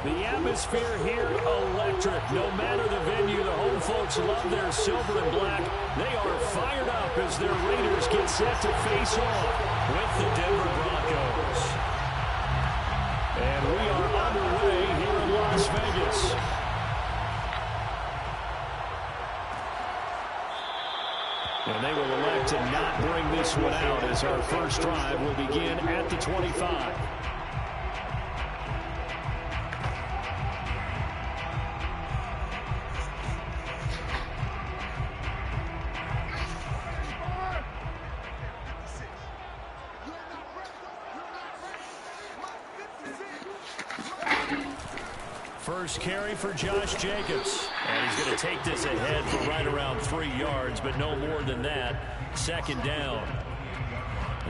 The atmosphere here, electric. No matter the venue, the home folks love their silver and black. They are fired up as their Raiders get set to face off with the Denver Broncos. And we are underway here in Las Vegas. And they will elect to not bring this one out as our first drive will begin at the 25. First carry for Josh Jacobs. And he's going to take this ahead for right around 3 yards, but no more than that. Second down.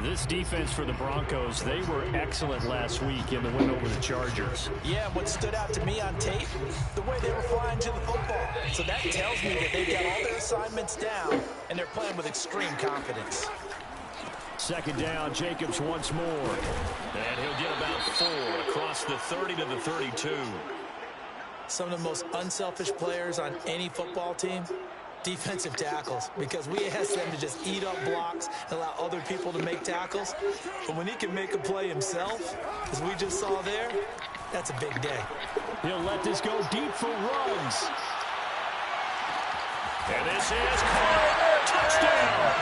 This defense for the Broncos, they were excellent last week in the win over the Chargers. Yeah, what stood out to me on tape, the way they were flying to the football. So that tells me that they've got all their assignments down, and they're playing with extreme confidence. Second down, Jacobs once more. And he'll get about 4 across the 30 to the 32. Some of the most unselfish players on any football team, defensive tackles, because we ask them to just eat up blocks and allow other people to make tackles. But when he can make a play himself, as we just saw there, that's a big day. He'll let this go deep for runs. And this is caught. Touchdown.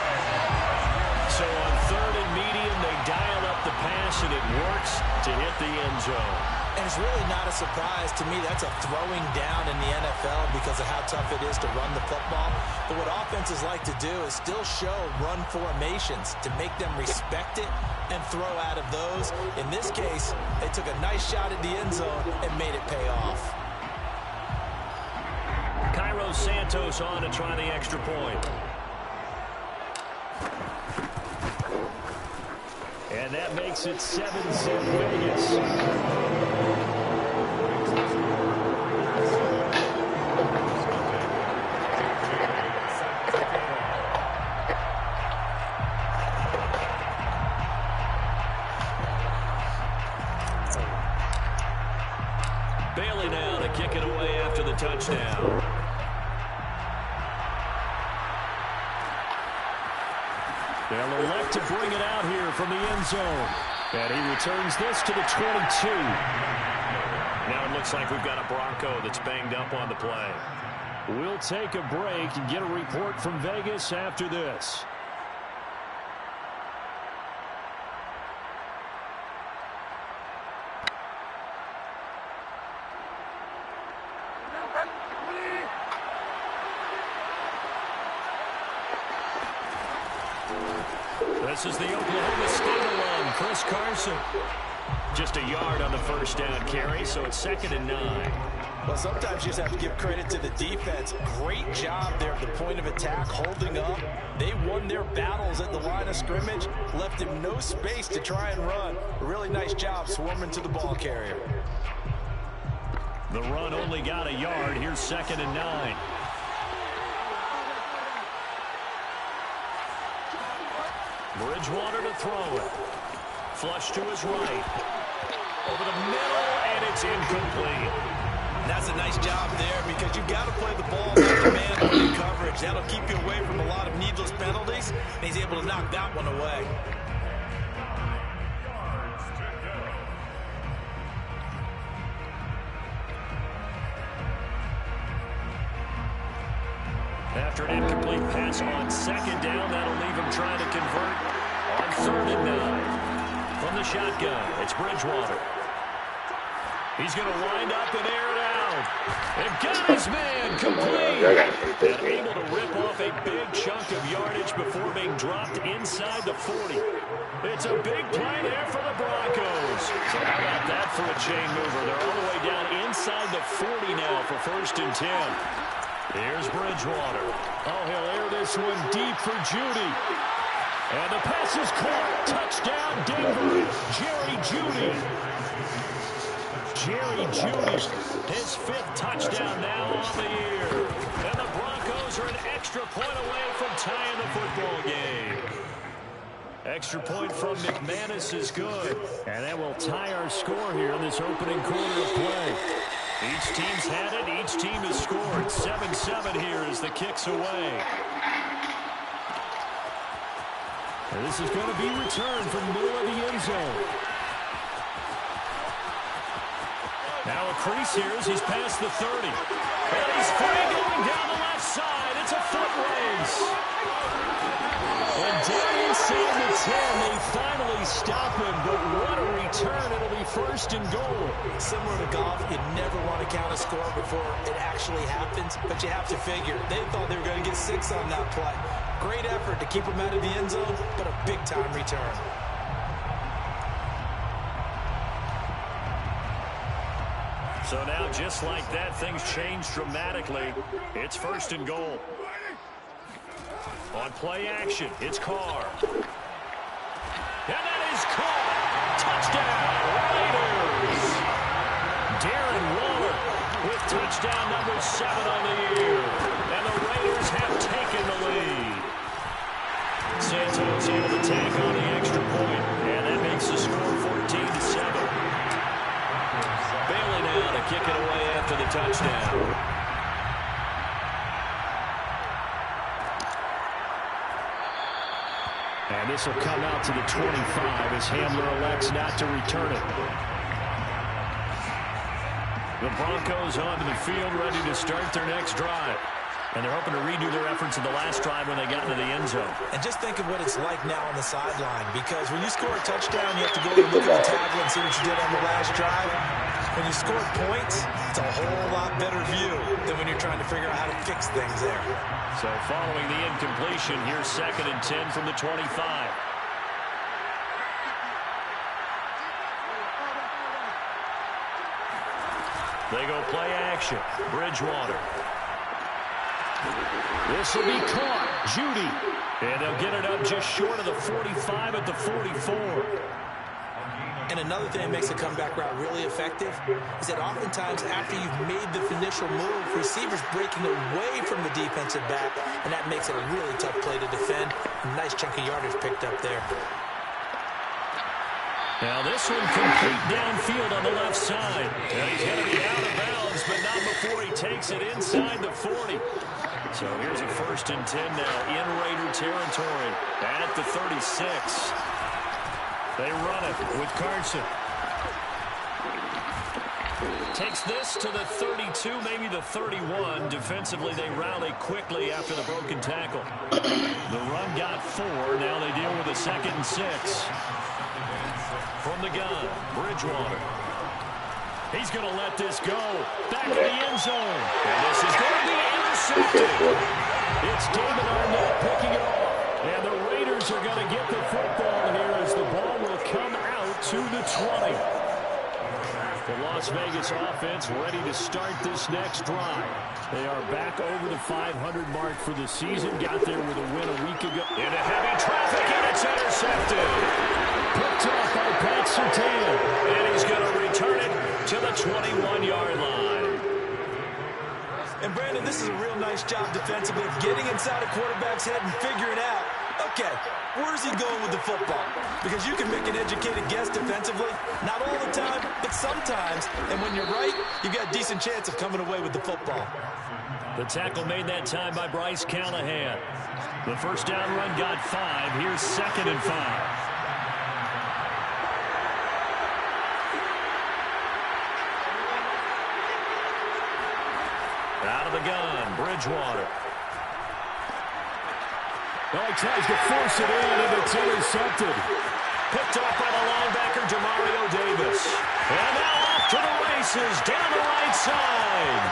So on 3rd and medium, they dial up the pass, and it works to hit the end zone. And it's really not a surprise to me. That's a throwing down in the NFL because of how tough it is to run the football. But what offenses like to do is still show run formations to make them respect it and throw out of those. In this case, they took a nice shot at the end zone and made it pay off. Cairo Santos on to try the extra point. And that makes it 7-0 Vegas. Bailey now to kick it away after the touchdown. They'll elect to bring it out here from the end zone. And he returns this to the 22. Now it looks like we've got a Bronco that's banged up on the play. We'll take a break and get a report from Vegas after this. This is the Oklahoma State run. Chris Carson. Just a yard on the first down carry, so it's 2nd and 9. Well, sometimes you just have to give credit to the defense. Great job there at the point of attack, holding up. They won their battles at the line of scrimmage, left him no space to try and run. A really nice job swarming to the ball carrier. The run only got a yard. Here's 2nd and 9. Bridgewater to throw it. Flush to his right. Over the middle, and it's incomplete. That's a nice job there because you've got to play the ball like man-only coverage. That'll keep you away from a lot of needless penalties, and he's able to knock that one away. After an incomplete pass on 2nd down, that'll leave him trying to convert on 3rd and 9. From the shotgun, it's Bridgewater. He's going to wind up and air it out. And got his man complete. And able to rip off a big chunk of yardage before being dropped inside the 40. It's a big play there for the Broncos. So how about that for a chain mover? They're all the way down inside the 40 now for 1st and 10. Here's Bridgewater. Oh, he'll air this one deep for Jeudy. And the pass is caught. Touchdown, Denver. Jerry Jeudy. Jerry Jeudy. His 5th touchdown now on the year. And the Broncos are an extra point away from tying the football game. Extra point from McManus is good. And that will tie our score here in this opening quarter of play. Each team's had it. Each team has scored. 7-7 here as the kick's away. And this is going to be returned from the middle of the end zone. Now a crease here as he's past the 30. And he's free going down the left side. It's a foot race. And down inside the 10, they finally stop him. But what a return. It'll be first and goal. Similar to golf, you never want to count a score before it actually happens. But you have to figure, they thought they were going to get 6 on that play. Great effort to keep him out of the end zone, but a big-time return. So now, just like that, things change dramatically. It's first and goal. On play action, it's Carr. And that is caught. Touchdown, Raiders. Darren Waller with touchdown number 7 on the year. And the Raiders have taken the lead. Santos able to tack on the extra point. And that makes the score 14-7. Bailey now to kick it away after the touchdown. And this will come out to the 25 as Hamler elects not to return it. The Broncos onto the field ready to start their next drive. And they're hoping to redo their efforts in the last drive when they got into the end zone. And just think of what it's like now on the sideline. Because when you score a touchdown, you have to go and look at the tablet and see what you did on the last drive. When you score points, it's a whole lot better view than when you're trying to figure out how to fix things there. So following the incompletion, here's 2nd and 10 from the 25. They go play action. Bridgewater. This will be caught. Judy. And they'll get it up just short of the 45 at the 44. And another thing that makes a comeback route really effective is that oftentimes after you've made the initial move, receivers breaking away from the defensive back, and that makes it a really tough play to defend. A nice chunk of yardage picked up there. Now this one complete downfield on the left side. And he's going to be out of bounds, but not before he takes it inside the 40. So here's a 1st and 10 now in Raider territory at the 36. They run it with Carson. Takes this to the 32, maybe the 31. Defensively, they rally quickly after the broken tackle. The run got 4. Now they deal with a 2nd and 6. From the gun, Bridgewater. He's going to let this go. Back in the end zone. And this is going to be intercepted. It's David Arnett picking it off. And the Raiders are going to get the football here as the ball will come out to the 20. The Las Vegas offense ready to start this next drive. They are back over the 500 mark for the season. Got there with a win a week ago. Into heavy traffic, and it's intercepted. Picked off by Pat Surtain. And he's going to return it to the 21-yard line. And, Brandon, this is a real nice job defensively of getting inside a quarterback's head and figuring out, okay, where's he going with the football? Because you can make an educated guess defensively, not all the time, but sometimes. And when you're right, you've got a decent chance of coming away with the football. The tackle made that time by Bryce Callahan. The first down run got 5. Here's 2nd and 5. Out of the gun, Bridgewater. Well, he tries to force it in, and it's intercepted. Picked off by the linebacker, Demario Davis. And now off to the races, down the right side.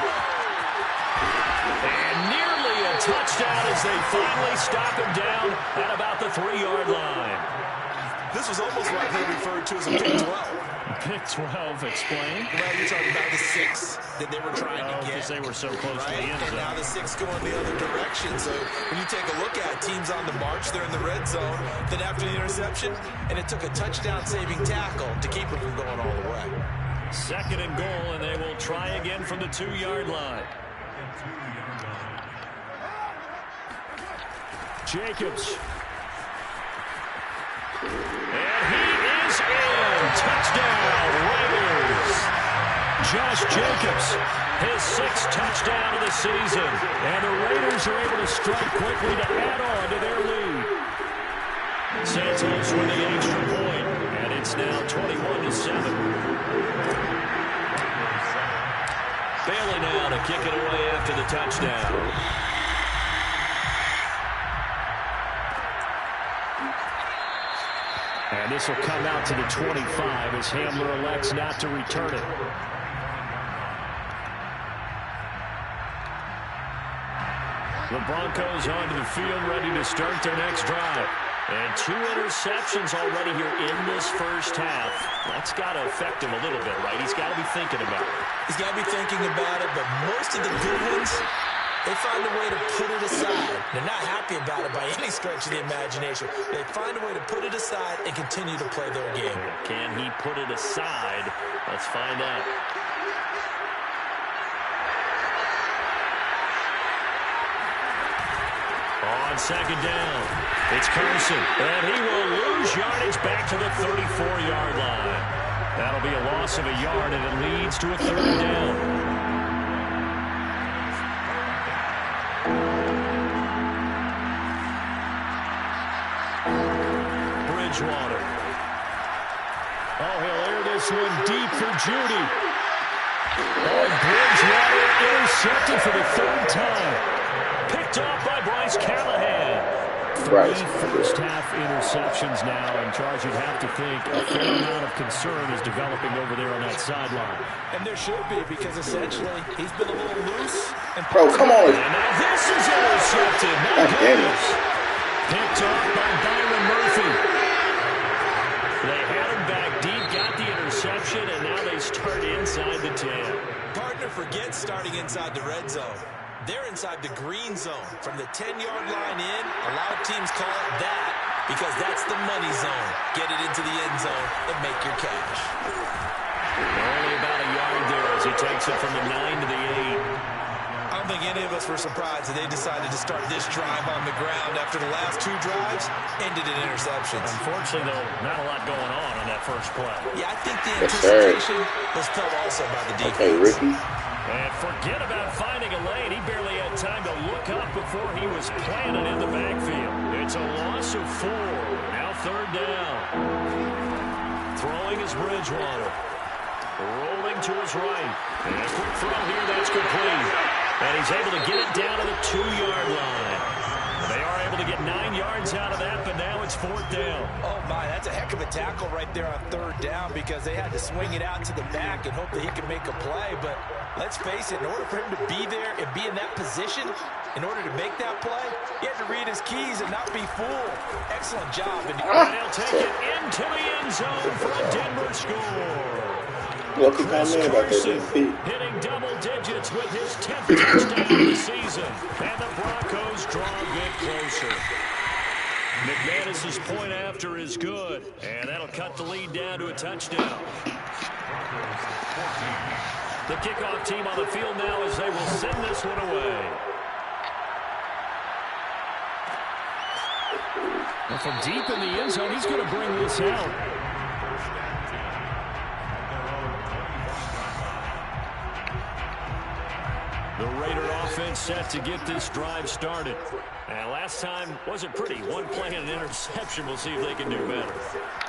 And nearly a touchdown as they finally stop him down at about the 3-yard line. This was almost what they referred to as a Big 12. Big 12, explain. Well, you're talking about the 6 that they were trying to get. Because they were so close to the end zone. And now the 6 going the other direction. So when you take a look at teams on the march, they're in the red zone. Then after the interception, and it took a touchdown-saving tackle to keep them from going all the way. 2nd and goal, and they will try again from the 2-yard line. Jacobs. And he is in. Touchdown, Raiders. Josh Jacobs, his 6th touchdown of the season. And the Raiders are able to strike quickly to add on to their lead. Santos with the extra point, and it's now 21-7. Bailey now to kick it away after the touchdown. And this will come out to the 25 as Hamler elects not to return it. The Broncos onto the field, ready to start their next drive. And 2 interceptions already here in this first half. That's got to affect him a little bit, right? He's got to be thinking about it. He's got to be thinking about it, but most of the good ones, they find a way to put it aside. They're not happy about it by any stretch of the imagination. They find a way to put it aside and continue to play their game. Can he put it aside? Let's find out. On second down, it's Carson, and he will lose yardage back to the 34-yard line. That'll be a loss of a yard, and it leads to a 3rd down. Bridgewater. Oh, he'll air this one deep for Judy. Oh, Bridgewater intercepted for the 3rd time. Picked off by Bryce Callahan. 3 first-half interceptions now, and Charles, you'd have to think a fair amount of concern is developing over there on that sideline. And there should be, because essentially he's been a little loose. Bro, come on. And now this is intercepted. My goodness. Picked off by Byron Murphy. They had him back deep, got the interception, and now they start inside the 10. Partner forgets starting inside the red zone. They're inside the green zone. From the 10-yard line in, a lot of teams call it that because that's the money zone. Get it into the end zone and make your cash. Only about a yard there as he takes it from the 9 to the 8. I don't think any of us were surprised that they decided to start this drive on the ground after the last 2 drives ended in interceptions. Unfortunately, though, not a lot going on that first play. Yeah, I think the anticipation was felt also by the defense. Okay, Ricky. And forget about finding a lane. He barely had time to look up before he was planted in the backfield. It's a loss of 4. Now 3rd down. Throwing is Bridgewater. Rolling to his right. And a quick throw here, that's complete. And he's able to get it down to the 2-yard line. They are able to get 9 yards out of that, but now it's 4th down. Oh, my, that's a heck of a tackle right there on 3rd down because they had to swing it out to the back and hope that he could make a play. But let's face it, in order for him to be there and be in that position, in order to make that play, he had to read his keys and not be fooled. Excellent job. And they'll take it into the end zone for a Denver score. Chris Carson hitting double digits with his 10th touchdown of the season. And the Broncos draw a bit closer. McManus's point after is good. And that'll cut the lead down to a touchdown. The kickoff team on the field now as they will send this one away. And from deep in the end zone, he's going to bring this out. The Raider offense set to get this drive started. And last time wasn't pretty. 1 play and an interception. We'll see if they can do better.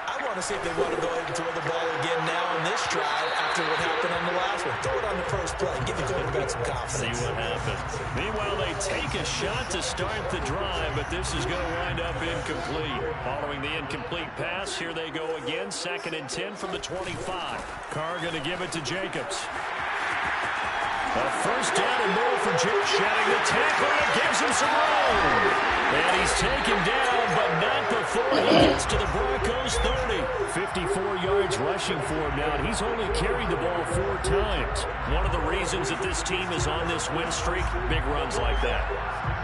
I want to see if they want to go ahead and throw the ball again now on this drive after what happened on the last one. Throw it on the first play and give the quarterback some confidence. See what happens. Meanwhile, they take a shot to start the drive, but this is going to wind up incomplete. Following the incomplete pass, here they go again. 2nd and 10 from the 25. Carr going to give it to Jacobs. A first down and more for Jake. Shedding the tackle, and it gives him some room. And he's taken down, but not before he gets to the Broncos' 30. 54 yards rushing for him now, and he's only carried the ball 4 times. One of the reasons that this team is on this win streak, big runs like that.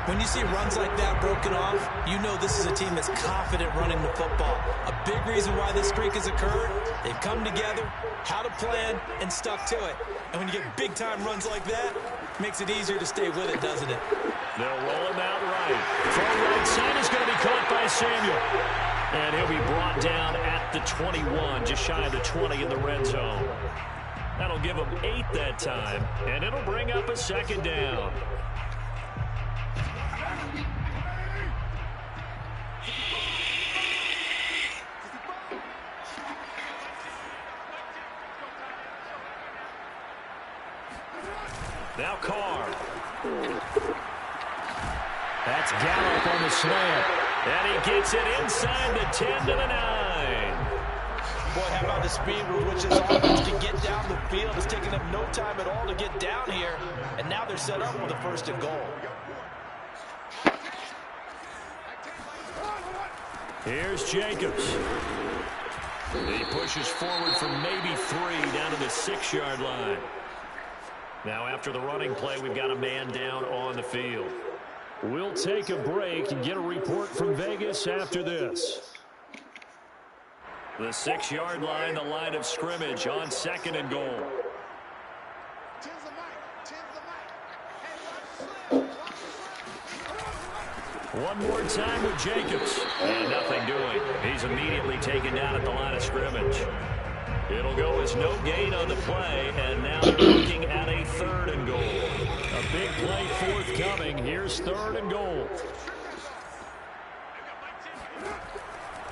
When you see runs like that broken off, you know this is a team that's confident running the football. A big reason why this streak has occurred, they've come together, had a plan, and stuck to it. And when you get big-time runs like that, it makes it easier to stay with it, doesn't it? They'll roll him out right. From right side is going to be caught by Samuel. And he'll be brought down at the 21, just shy of the 20 in the red zone. That'll give them 8 that time, and it'll bring up a second down. Now Carr. That's Gallup on the slant. And he gets it inside the 10 to the 9. Boy, how about the speed with which this offense can get down the field? It's taking them no time at all to get down here. And now they're set up with a 1st and goal. Here's Jacobs. He pushes forward for maybe 3 down to the 6-yard line. Now after the running play, we've got a man down on the field. We'll take a break and get a report from Vegas after this. The 6-yard line, the line of scrimmage on 2nd and goal. One more time with Jacobs. And nothing doing. He's immediately taken down at the line of scrimmage. It'll go as no gain on the play, and now they're looking at a 3rd and goal. A big play forthcoming. Here's 3rd and goal.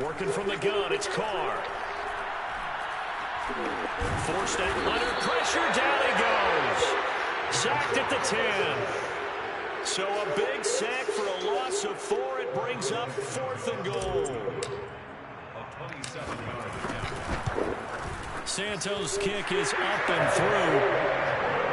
Working from the gun, it's Carr. Forced at Leonard, pressure, down he goes. Sacked at the 10. So a big sack for a loss of 4. It brings up 4th and goal. Santos' kick is up and through.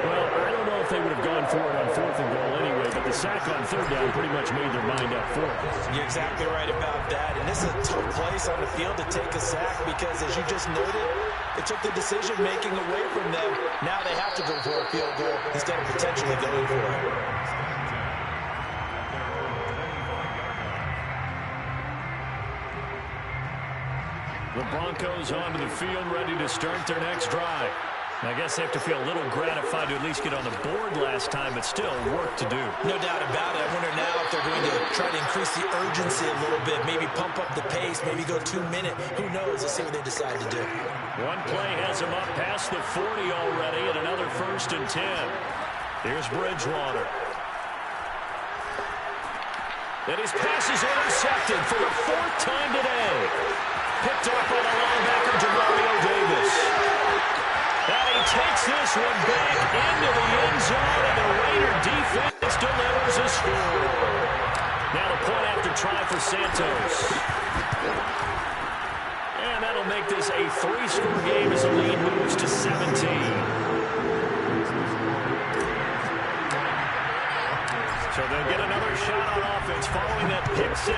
Well, I don't know if they would have gone for it on 4th and goal anyway, but the sack on 3rd down pretty much made their mind up for it. You're exactly right about that. And this is a tough place on the field to take a sack because, as you just noted, it took the decision-making away from them. Now they have to go for a field goal instead of potentially going for it. The Broncos onto the field, ready to start their next drive. I guess they have to feel a little gratified to at least get on the board last time, but still work to do. No doubt about it. I wonder now if they're going to try to increase the urgency a little bit, maybe pump up the pace, maybe go 2-minute. Who knows? Let's see what they decide to do. One play has them up past the 40 already, and another 1st and 10. Here's Bridgewater. And his pass is intercepted for the 4th time today. Picked up by the linebacker, Demario Davis. And he takes this one back into the end zone, and the Raider defense delivers a score. Now the point after try for Santos. And that'll make this a 3-score game as the lead moves to 17. So they'll get another shot on offense following that pick 6.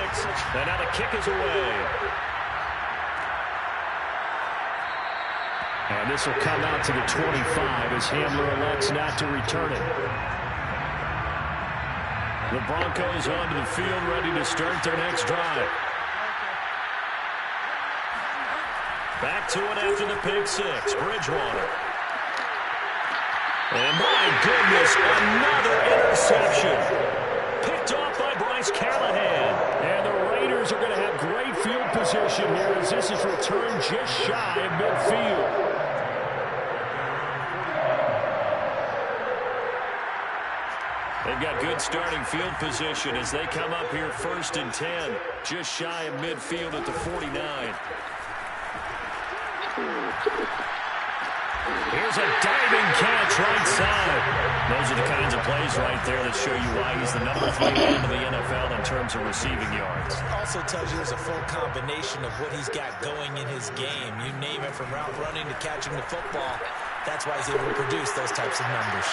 And now the kick is away. And this will come out to the 25 as Hamler elects not to return it. The Broncos onto the field, ready to start their next drive. Back to it after the pick 6. Bridgewater. And my goodness, another interception. Picked off by Bryce Callahan. And the Raiders are going to have great field position here as this is returned just shy of midfield. They've got good starting field position as they come up here 1st and 10, just shy of midfield at the 49. Here's a diving catch right side. Those are the kinds of plays right there that show you why he's the number 3 man in the NFL in terms of receiving yards. Also tells you there's a full combination of what he's got going in his game. You name it, from route running to catching the football. That's why he's able to produce those types of numbers.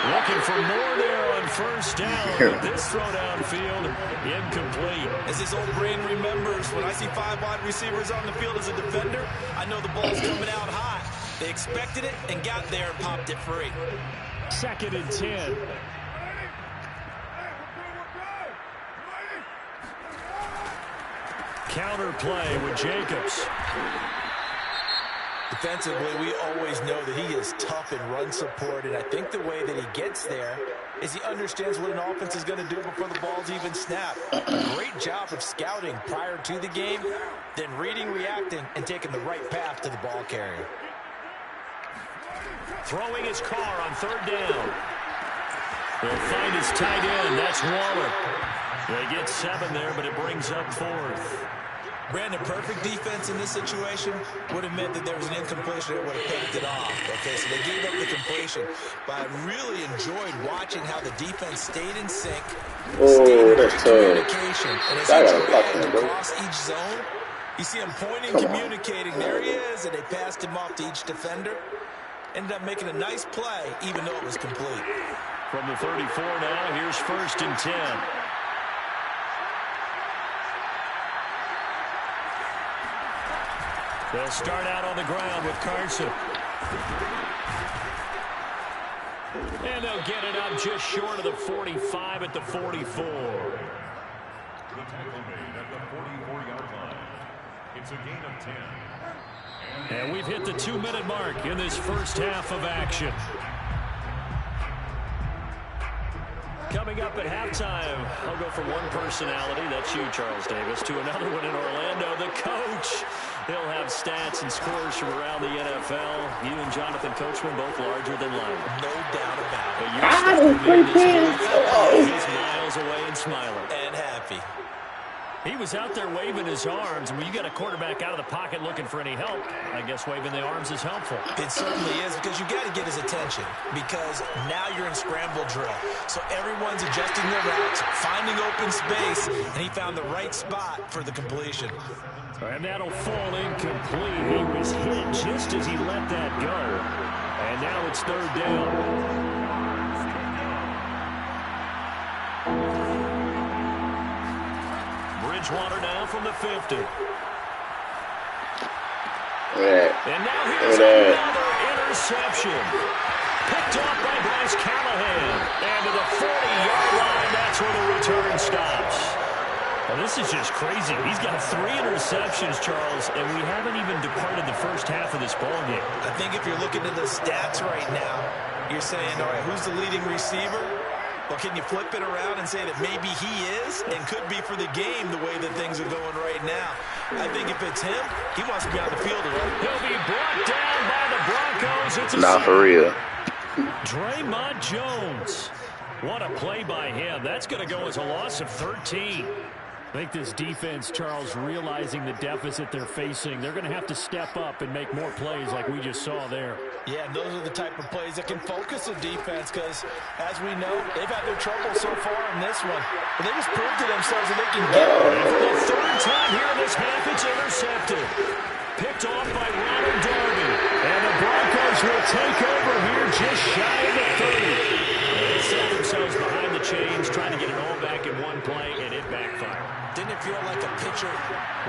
Looking for more there on 1st down, but this throw downfield incomplete. As his old brain remembers, when I see 5 wide receivers on the field as a defender, I know the ball's coming out hot. They expected it and got there and popped it free. 2nd and 10. Counter play with Jacobs. Defensively, we always know that he is tough in run support, and I think the way that he gets there is he understands what an offense is going to do before the ball's even snapped. A great job of scouting prior to the game, then reading, reacting, and taking the right path to the ball carrier. throwing his car on third down. They'll find his tight end. That's Waller. They get 7 there, but it brings up 4th. Brandon, perfect defense in this situation would have meant that there was an incompletion that would have picked it off. Okay, so they gave up the completion. But I really enjoyed watching how the defense stayed in sync, stayed in great communication. And as he dragged across each zone, you see him pointing, communicating. There he is, and they passed him off to each defender. Ended up making a nice play, even though it was complete. From the 34 now, here's 1st and 10. They'll start out on the ground with Carson. And they'll get it up just short of the 45 at the 44. The tackle made at the 44-yard line. It's a gain of 10. And we've hit the 2-minute mark in this first half of action. Coming up at halftime, I'll go from one personality, that's you, Charles Davis, to another one in Orlando, the coach. He'll have stats and scores from around the NFL. You and Jonathan Coachman, both larger than life. No doubt about it. He's miles away and smiling. And happy. He was out there waving his arms, and when you got a quarterback out of the pocket looking for any help, I guess waving the arms is helpful. It certainly is, because you got to get his attention, because now you're in scramble drill. So everyone's adjusting their routes, finding open space, and he found the right spot for the completion. And that'll fall incomplete. He was hit just as he let that go. And now it's 3rd down. Bridgewater now from the 50. And now here's another interception. Picked off by Bryce Callahan. And to the 40-yard line, that's where the return stops. Well, this is just crazy. He's got 3 interceptions, Charles, and we haven't even departed the first half of this ballgame. I think if you're looking at the stats right now, you're saying, all right, who's the leading receiver? Well, can you flip it around and say that maybe he is and could be for the game the way that things are going right now? I think if it's him, he wants to be on the field. Right? He'll be brought down by the Broncos. It's a not for real. Draymond Jones. What a play by him. That's going to go as a loss of 13. I think this defense, Charles, realizing the deficit they're facing, they're going to have to step up and make more plays like we just saw there. Yeah, those are the type of plays that can focus a defense because, as we know, they've had their trouble so far in this one. But they just proved to themselves that they can get it. And for the 3rd time here in this half, it's intercepted. Picked off by Ronald Darby. And the Broncos will take over here just shy of the 30. They set themselves behind the chains, trying to get it all back in one play, and it backfired. Didn't it feel like a pitcher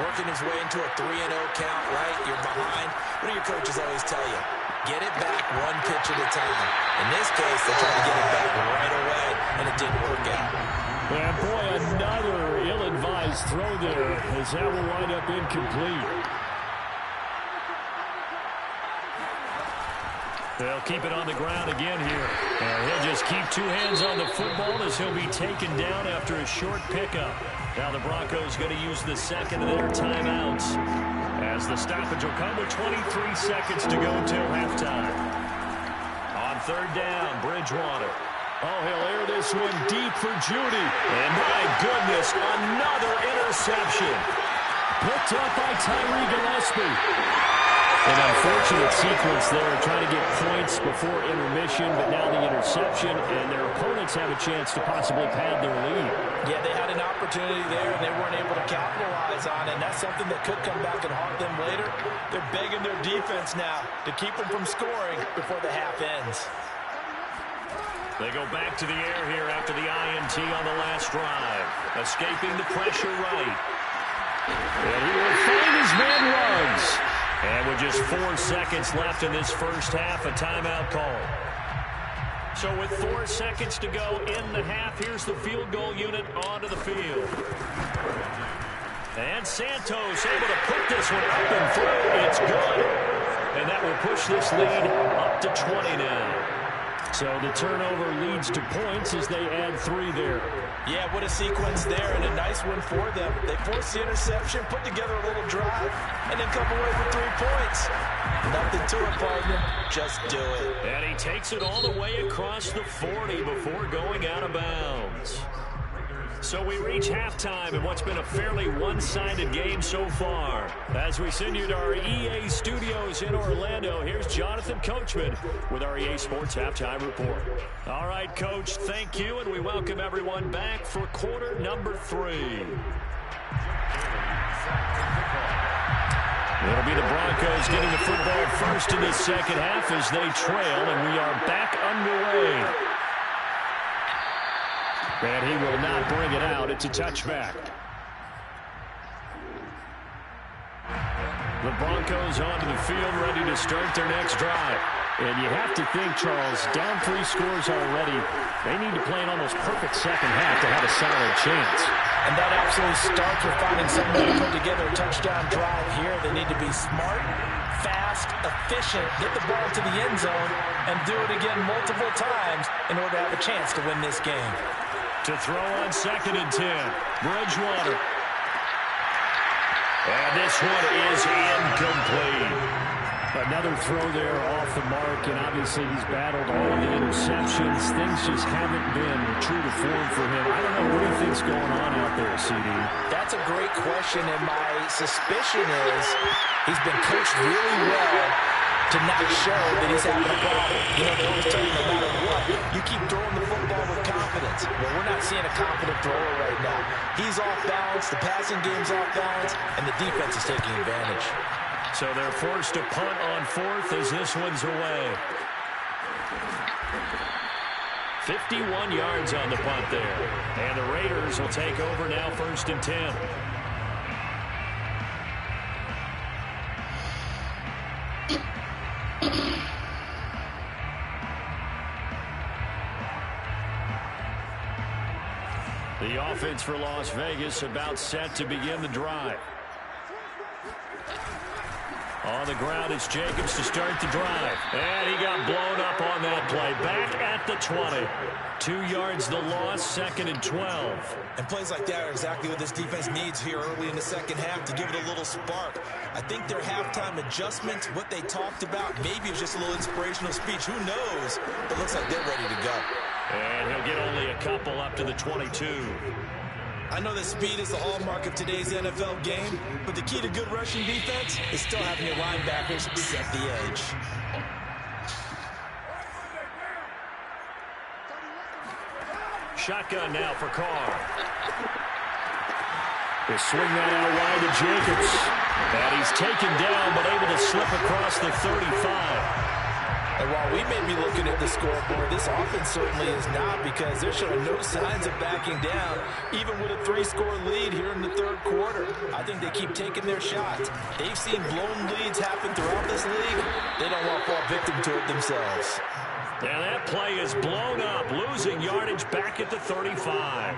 working his way into a 3-0 count, right? You're behind. What do your coaches always tell you? Get it back one pitch at a time. In this case, they're trying to get it back right away, and it didn't work out. And boy, another ill-advised throw there, as that will wind up incomplete. They'll keep it on the ground again here. And he'll just keep 2 hands on the football as he'll be taken down after a short pickup. Now the Broncos going to use the second of their timeouts, as the stoppage will come with 23 seconds to go till halftime. On 3rd down, Bridgewater. Oh, he'll air this one deep for Judy. And my goodness, another interception. Picked up by Tyree Gillespie. An unfortunate sequence there, trying to get points before intermission, but now the interception, and their opponents have a chance to possibly pad their lead. Yeah, they had an opportunity there, and they weren't able to capitalize on it, and that's something that could come back and haunt them later. They're begging their defense now to keep them from scoring before the half ends. They go back to the air here after the INT on the last drive. Escaping the pressure right. And he will find his man Ruggs. And with just 4 seconds left in this first half, a timeout call. So with 4 seconds to go in the half, here's the field goal unit onto the field. And Santos able to put this one up and through. It's good. And that will push this lead up to 20 now. So the turnover leads to points as they add 3 there. Yeah, what a sequence there, and a nice one for them. They force the interception, put together a little drive, and then come away with 3 points. Nothing to it, partner. Just do it. And he takes it all the way across the 40 before going out of bounds. So we reach halftime in what's been a fairly one-sided game so far. As we send you to our EA studios in Orlando, here's Jonathan Coachman with our EA Sports Halftime Report. All right, Coach, thank you, and we welcome everyone back for quarter number 3. It'll be the Broncos getting the football first in the second half as they trail, and we are back underway. And he will not bring it out. It's a touchback. The Broncos onto the field, ready to start their next drive. And you have to think, Charles, down 3 scores already. They need to play an almost perfect second half to have a solid chance. And that absolutely starts with finding some way to put together a touchdown drive here. They need to be smart, fast, efficient, get the ball to the end zone, and do it again multiple times in order to have a chance to win this game. To throw on 2nd and 10, Bridgewater. And this one is incomplete. Another throw there off the mark, and obviously he's battled all of the interceptions. Things just haven't been true to form for him. I don't know what he thinks going on out there, CD. That's a great question, and my suspicion is he's been coached really well to not show that he's having a problem. You know, they always tell you no matter what, you keep throwing the football with confidence. Well, we're not seeing a confident thrower right now. He's off balance, the passing game's off balance, and the defense is taking advantage. So they're forced to punt on 4th as this one's away. 51 yards on the punt there. And the Raiders will take over now 1st and 10. The offense for Las Vegas about set to begin the drive. On the ground, it's Jacobs to start the drive. And he got blown up on that play. Back at the 20. 2 yards the loss, 2nd and 12. And plays like that are exactly what this defense needs here early in the second half to give it a little spark. I think their halftime adjustments, what they talked about, maybe it was just a little inspirational speech. Who knows? But looks like they're ready to go. And he'll get only a couple up to the 22. I know that speed is the hallmark of today's NFL game, but the key to good rushing defense is still having your linebackers set the edge. Shotgun now for Carr. They swing that out wide to Jacobs. And he's taken down, but able to slip across the 35. And while we may be looking at the scoreboard, this offense certainly is not, because they're showing no signs of backing down, even with a 3-score lead here in the third quarter. I think they keep taking their shots. They've seen blown leads happen throughout this league. They don't want to fall victim to it themselves. And that play is blown up, losing yardage back at the 35.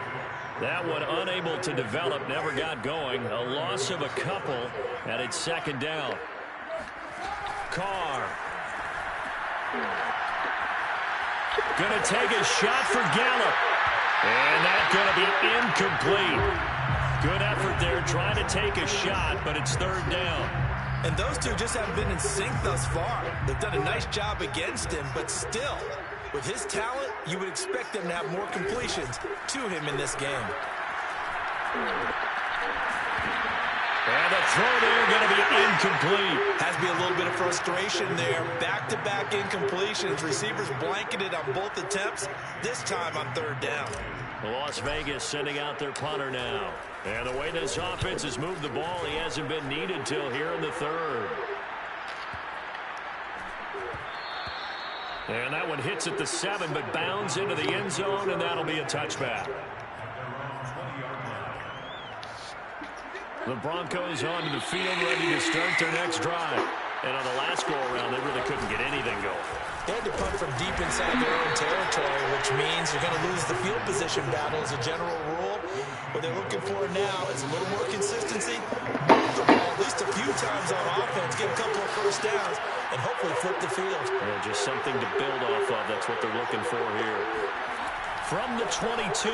That one unable to develop, never got going. A loss of a couple, and it's 2nd down. Carr. Going to take a shot for Gallup. And that's going to be incomplete. Good effort there trying to take a shot, but it's 3rd down. And those two just haven't been in sync thus far. They've done a nice job against him, but still, with his talent, you would expect them to have more completions to him in this game. And the throw there going to be incomplete. Has to be a little bit of frustration there. Back-to-back incompletions. Receivers blanketed on both attempts, this time on 3rd down. Las Vegas sending out their punter now. And the way this offense has moved the ball, he hasn't been needed till here in the 3rd. And that one hits at the 7, but bounds into the end zone, and that'll be a touchback. The Broncos onto the field, ready to start their next drive. And on the last go-around, they really couldn't get anything going. They had to punt from deep inside their own territory, which means you're going to lose the field position battle as a general rule. What they're looking for now is a little more consistency. Move the ball at least a few times on offense, get a couple of first downs, and hopefully flip the field. Yeah, just something to build off of. That's what they're looking for here. From the 22,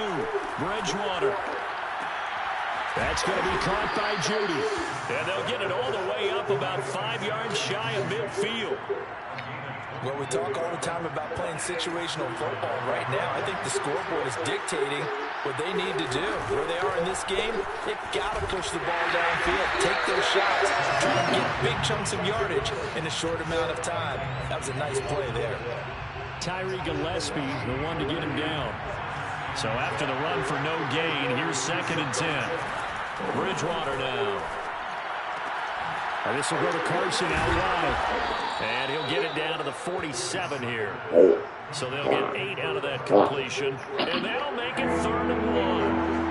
Bridgewater. That's going to be caught by Judy. And they'll get it all the way up about 5 yards shy of midfield. Well, we talk all the time about playing situational football. Right now, I think the scoreboard is dictating what they need to do. Where they are in this game, they've got to push the ball downfield, take those shots, try to get big chunks of yardage in a short amount of time. That was a nice play there. Tyree Gillespie, the one to get him down. So after the run for no gain, here's 2nd and 10. Bridgewater now. And this will go to Carson out wide. And he'll get it down to the 47 here. So they'll get 8 out of that completion. And that'll make it 3rd and 1.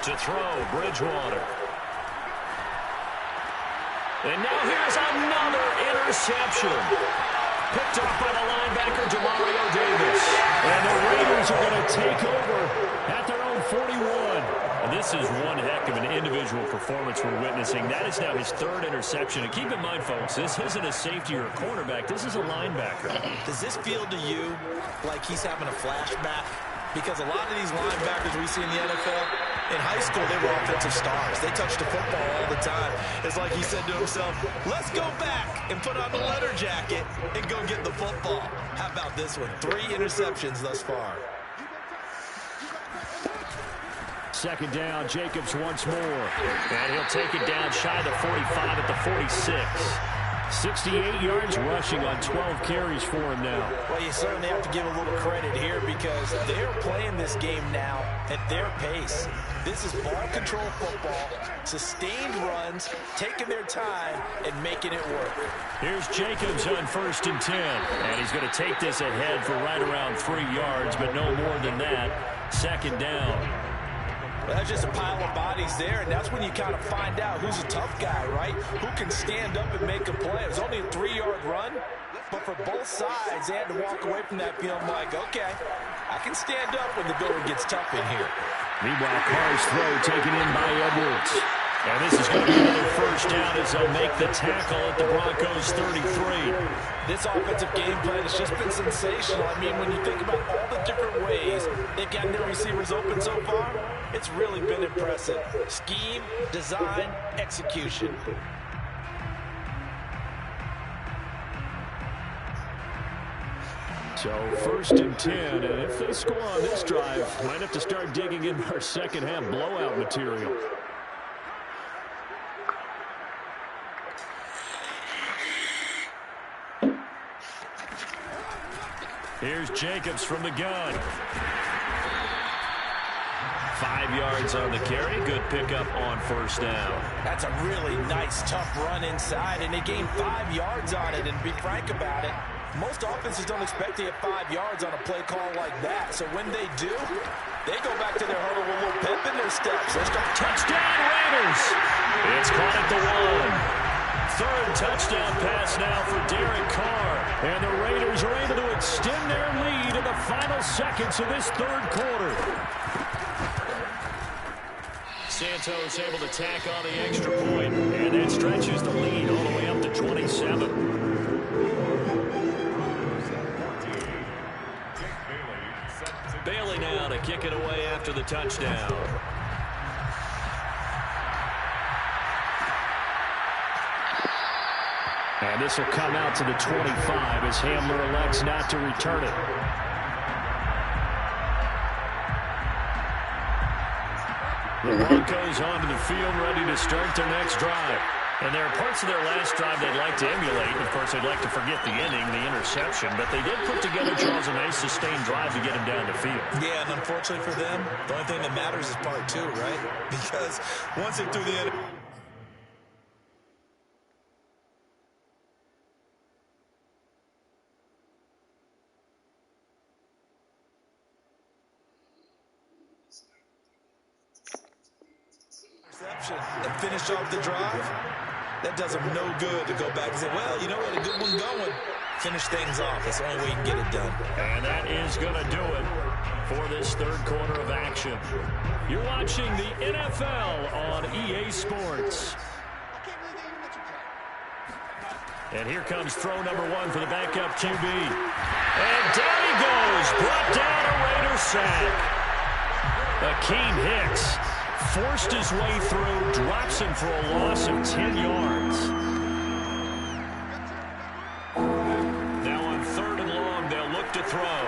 To throw, Bridgewater. And now here's another interception. Picked up by the linebacker, Demario Davis. And the Raiders are going to take over at their own 41. And this is one heck of an individual performance we're witnessing. That is now his 3rd interception. And keep in mind, folks, this isn't a safety or a cornerback. This is a linebacker. Does this feel to you like he's having a flashback? Because a lot of these linebackers we see in the NFL, in high school, they were offensive stars. They touched the football all the time. It's like he said to himself, let's go back and put on the leather jacket and go get the football. How about this one? 3 interceptions thus far. 2nd down, Jacobs once more. And he'll take it down shy of the 45 at the 46. 68 yards rushing on 12 carries for him now. Well, you certainly have to give a little credit here because they're playing this game now at their pace. This is ball control football, sustained runs, taking their time, and making it work. Here's Jacobs on 1st and 10. And he's going to take this ahead for right around 3 yards, but no more than that. 2nd down. Well, that's just a pile of bodies there, and that's when you kind of find out who's a tough guy, right? Who can stand up and make a play. It was only a 3-yard run, but for both sides, they had to walk away from that feeling like, okay, I can stand up when the going gets tough in here. Meanwhile, Carr's throw taken in by Edwards. And this is going to be another 1st down as they'll make the tackle at the Broncos 33. This offensive game plan has just been sensational. I mean, when you think about all the different ways they've gotten their receivers open so far, it's really been impressive. Scheme, design, execution. So 1st and 10, and if they score on this drive, might have to start digging in our second half blowout material. Here's Jacobs from the gun. 5 yards on the carry. Good pickup on 1st down. That's a really nice, tough run inside, and they gained 5 yards on it. And to be frank about it, most offenses don't expect to get 5 yards on a play call like that. So when they do, they go back to their huddle with a little pep in their steps. Touchdown, Raiders! It's caught at the 1. 3rd touchdown pass now for Derek Carr. And the Raiders are able to extend their lead in the final seconds of this 3rd quarter. Santos able to tack on the extra point, and that stretches the lead all the way up to 27. Bailey now to kick it away after the touchdown. And this will come out to the 25 as Hamler elects not to return it. The Broncos onto the field ready to start their next drive. And there are parts of their last drive they'd like to emulate. Of course, they'd like to forget the ending, the interception. But they did put together, Charles, a nice sustained drive to get him down the field. Yeah, and unfortunately for them, the only thing that matters is part 2, right? Because once they threw the end. And finish off the drive. That does them no good to go back and say, well, you know what, a good one going. Finish things off. That's the only way you can get it done. And that is going to do it for this third quarter of action. You're watching the NFL on EA Sports. And here comes throw number one for the backup QB. And down he goes. Brought down a Raider sack. Akeem Hicks forced his way through, drops him for a loss of 10 yards. Now on 3rd and long, they'll look to throw.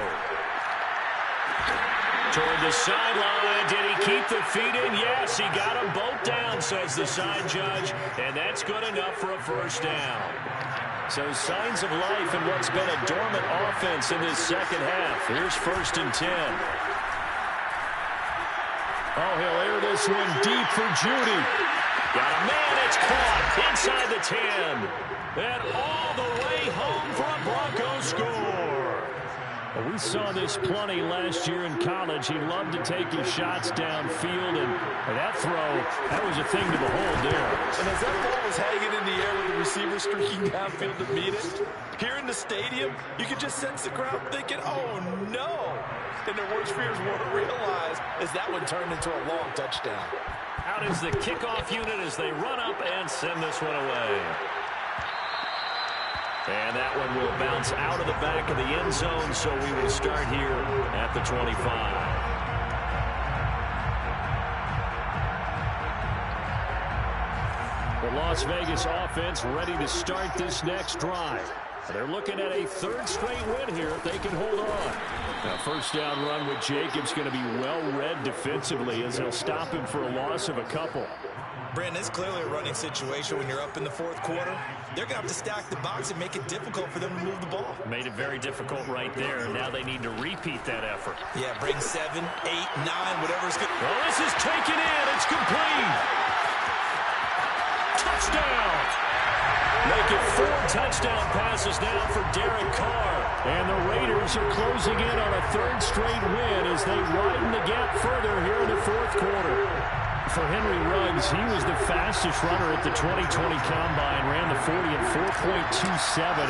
Toward the sideline. Did he keep the feet in? Yes, he got them both down, says the side judge. And that's good enough for a first down. So signs of life in what's been a dormant offense in this second half. Here's 1st and 10. Oh, he'll air this one deep for Judy. Got a man, it's caught inside the 10. And all the way home for a Broncos score. Well, we saw this plenty last year in college. He loved to take his shots downfield, and that throw, that was a thing to behold there. And as that ball was hanging in the air with the receiver streaking downfield to meet it, here in the stadium, you could just sense the crowd thinking, oh, no. And their worst fears weren't realized as that one turned into a long touchdown. Out is the kickoff unit as they run up and send this one away. And that one will bounce out of the back of the end zone, so we will start here at the 25. The Las Vegas offense ready to start this next drive. They're looking at a 3rd straight win here if they can hold on. Now, first down run with Jacobs going to be well-read defensively as they'll stop him for a loss of a couple. Brandon, it's clearly a running situation when you're up in the 4th quarter. They're going to have to stack the box and make it difficult for them to move the ball. Made it very difficult right there. Now they need to repeat that effort. Yeah, bring 7, 8, 9, whatever's good. Well, this is taken in. It's complete. Touchdown. Make it 4 touchdown passes now for Derek Carr. And the Raiders are closing in on a 3rd straight win as they widen the gap further here in the 4th quarter. For Henry Ruggs, he was the fastest runner at the 2020 Combine, ran the 40 in 4.27.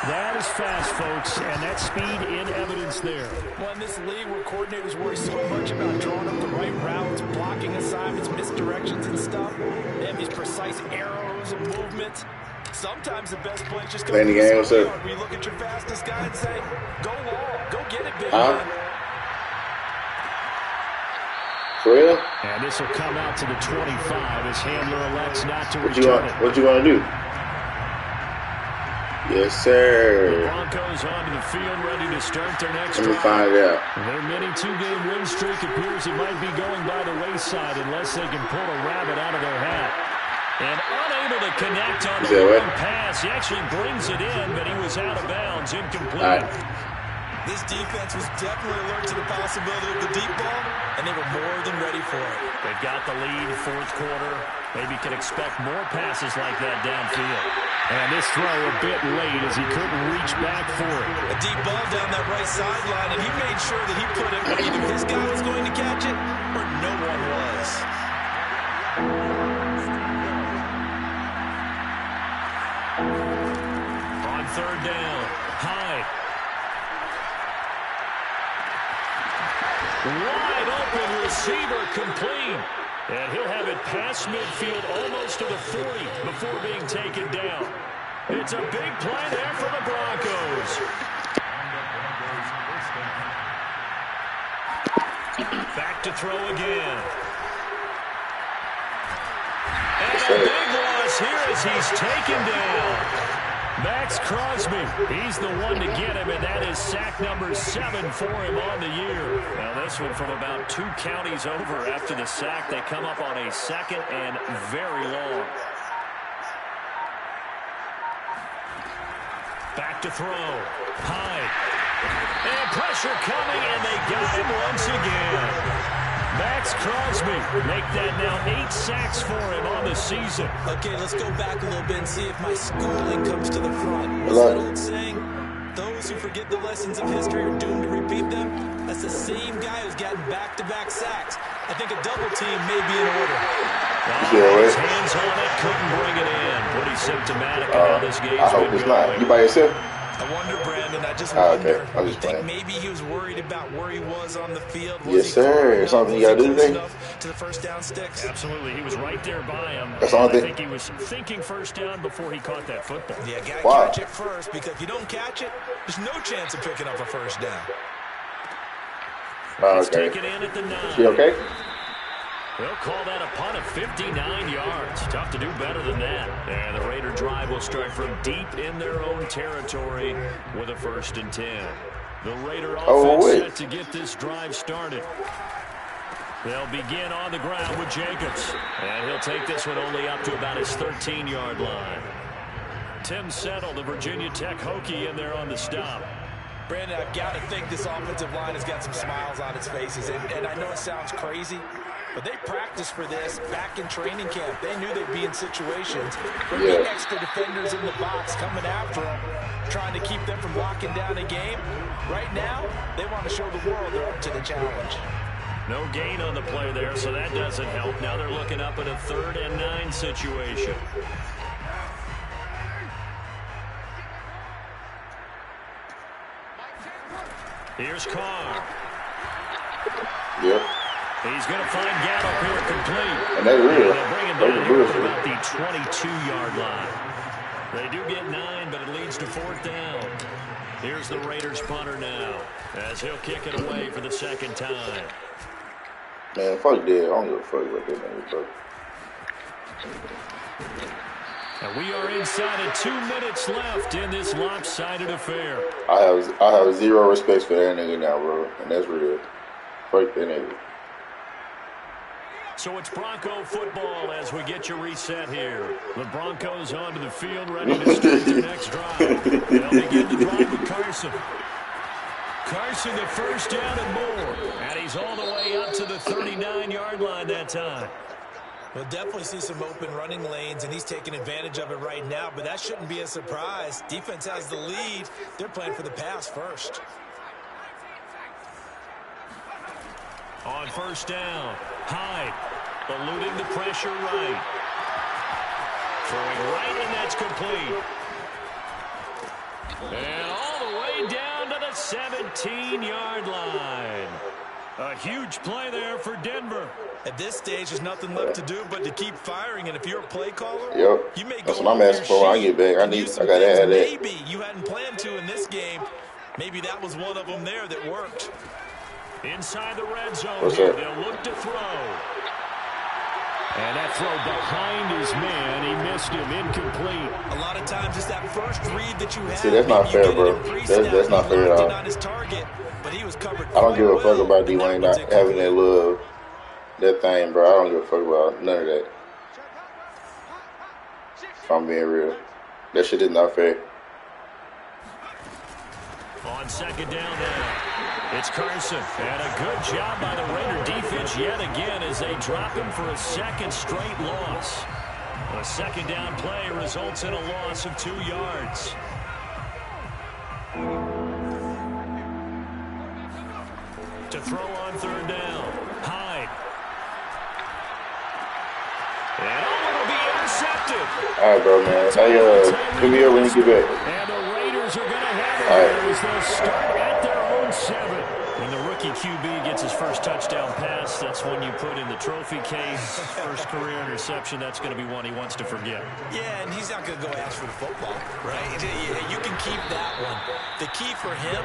That is fast, folks, and that speed in evidence there. Well, in this league where coordinators worry so much about drawing up the right routes, blocking assignments, misdirections and stuff, they have these precise arrows and movements. Sometimes the best play just goes to the side yard where you look at your fastest guy and say, go long, go get it, big man. For real? And this will come out to the 25 as Handler elects not to return it. What you want to do? Yes, sir. The Broncos onto the field, ready to start their next drive. Let me find out. Their mini 2-game win streak appears it might be going by the wayside unless they can pull a rabbit out of their hat. And unable to connect on the long pass. He actually brings it in, but he was out of bounds, incomplete. This defense was definitely alert to the possibility of the deep ball, and they were more than ready for it. They've got the lead, 4th quarter. Maybe can expect more passes like that downfield. And this throw a bit late as he couldn't reach back for it. A deep ball down that right sideline, and he made sure that he put it where either his guy was going to catch it or no one was. On 3rd down, Hyde. Wide open receiver complete. And he'll have it past midfield almost to the 40 before being taken down. It's a big play there for the Broncos. Back to throw again. And a big loss here as he's taken down. Max Crosby, he's the one to get him, and that is sack number 7 for him on the year. Now this one from about 2 counties over after the sack. They come up on a 2nd and very long. Back to throw. Hyde. And pressure coming, and they got him once again. Max Crosby make that now 8 sacks for him on the season. Okay, let's go back a little bit and see if my schooling comes to the front. What's that old saying? Those who forget the lessons of history are doomed to repeat them. That's the same guy who's gotten back-to-back sacks. I think a double team may be in order. His hands on it, couldn't bring it in. Pretty symptomatic of how this game's I hope been it's going. not. You by yourself? I wonder, Brandon. I just wonder. Okay. I'm just I think playing. maybe he was worried about where he was on the field. Was Yes, sir. Something you got to do today? To the first down sticks. Absolutely. He was right there by him. That's the only I thing. think he was thinking first down before he caught that football. Yeah, got to Wow. catch it first, because if you don't catch it, there's no chance of picking up a first down. It's Okay. taken in at the 9. She okay? They'll call that a punt of 59 yards. Tough to do better than that. And the Raider drive will start from deep in their own territory with a 1st and 10. The Raider offense set to get this drive started. They'll begin on the ground with Jacobs. And he'll take this one only up to about his 13-yard line. Tim Settle, the Virginia Tech Hokie, in there on the stop. Brandon, I've got to think this offensive line has got some smiles on its faces. And I know it sounds crazy, but they practiced for this back in training camp. They knew they'd be in situations where there'd be extra defenders in the box coming after them, trying to keep them from locking down a game. Right now, they want to show the world they're up to the challenge. No gain on the play there, so that doesn't help. Now they're looking up at a 3rd and 9 situation. Here's Carr. Yep. He's going to find Gallup here complete. And that's real. And they'll bring him down here at about the 22-yard line. They do get 9, but it leads to 4th down. Here's the Raiders punter now, as he'll kick it away for the 2nd time. Man, fuck that. I don't give a fuck about that, man. Fuck. And we are inside of 2 minutes left in this lopsided affair. I have zero respect for that nigga now, bro. And that's real. Fuck that nigga. So it's Bronco football as we get you reset here. The Broncos onto the field, ready to start their next drive. They'll begin the drive with Carson. Carson, the 1st down and more. And he's all the way up to the 39-yard line that time. We'll definitely see some open running lanes, and he's taking advantage of it right now, but that shouldn't be a surprise. Defense has the lead. They're playing for the pass first. On 1st down, Hyde eluding the pressure right. Throwing right, and that's complete. And all the way down to the 17-yard line. A huge play there for Denver. At this stage, there's nothing left to do but to keep firing. And if you're a play caller, you may go that's what I'm asking for when I get back. I gotta add that. Maybe you hadn't planned to in this game. Maybe that was one of them there that worked. Inside the red zone here, they'll look to throw. And that throw behind his man, he missed him, incomplete. A lot of times it's that first read that you have. See, that's not fair, bro. That's not fair at all. On his target, but he was covered. I don't give a fuck about D-Wayne not having that thing, bro. I don't give a fuck about none of that. If I'm being real. That shit is not fair. On 2nd down now, it's Carson. And a good job by the Raider defense yet again as they drop him for a 2nd straight loss. A 2nd down play results in a loss of 2 yards. To throw on 3rd down, Hyde. And it'll be intercepted. All right, bro, man. Hey, come here when you get back. And the Raiders are going to have it here as they'll start at their own 7. When the rookie QB gets his first touchdown pass, that's when you put in the trophy case. First career interception, that's going to be one he wants to forget. Yeah, and he's not going to go ask for the football, right? You can keep that one. The key for him,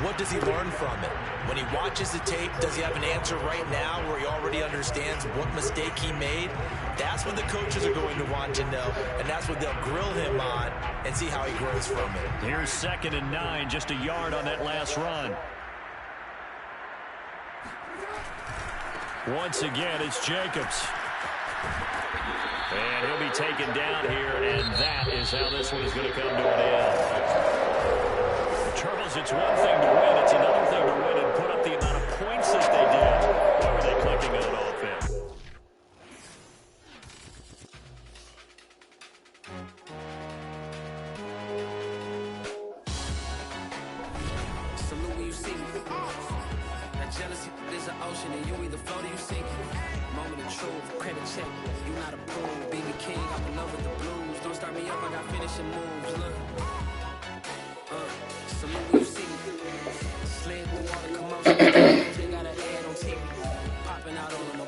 what does he learn from it? When he watches the tape, does he have an answer right now where he already understands what mistake he made? That's what the coaches are going to want to know, and that's what they'll grill him on and see how he grows from it. Here's 2nd and 9, just a yard on that last run. Once again, it's Jacobs. And he'll be taken down here, and that is how this one is going to come to an end. Charles, it's one thing to win. It's another thing to win and put up the amount of points that they did. Why were they clicking on offense? Jealousy is an ocean, and you either float or you sink. Moment of truth, credit check, you not approved. BB King, I'm in love with the blues. Don't start me up, I got finishing moves. Look, salute when you see me. Sled with water commotion. They got an ad on TV, popping out on them.